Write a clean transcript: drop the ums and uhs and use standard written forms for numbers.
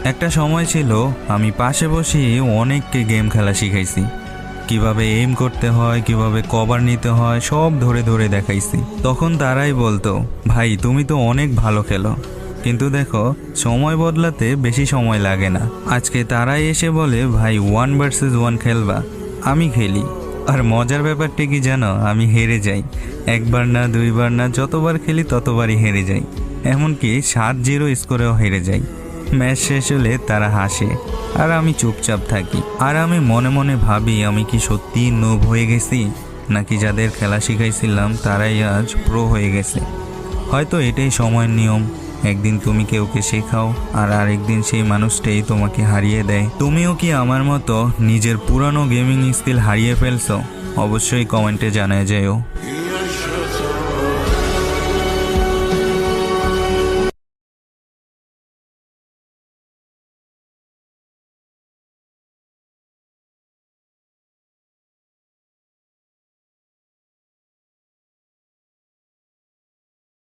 একটা সময় ছিল আমি পাশে বসে অনেককে গেম খেলা শিখাইছি। কিভাবে এইম করতে হয়, কিভাবে কভার নিতে হয়, সব ধরে ধরে দেখাইছি। তখন তারাই বলতো, ভাই তুমি তো অনেক ভালো খেলো। কিন্তু দেখো, সময় বদলাতে বেশি সময় লাগে না। আজকে তারাই এসে বলে, ভাই 1 ভার্সেস 1 খেলবা? আমি খেলি। আর মজার ব্যাপারটা কি জানো, আমি হেরে যাই। একবার না, দুইবার না, যতবার খেলি ততবারই হেরে যাই। এমনকি 7-0 স্কোরেও হেরে যাই। ম্যাচ শেষ হলে তারা হাসে আর আমি চুপচাপ থাকি। আর আমি মনে মনে ভাবি, আমি কি সত্যিই নোব হয়ে গেছি, নাকি যাদের খেলা শিখাইছিলাম তারাই আজ প্রো হয়ে গেছে। হয়তো এটাই সময়ের নিয়ম। একদিন তুমি কেউকে শেখাও আর আরেকদিন সেই মানুষটাই তোমাকে হারিয়ে দেয়। তুমিও কি আমার মতো নিজের পুরানো গেমিং স্কিল হারিয়ে ফেলছো? অবশ্যই কমেন্টে জানায় যেও।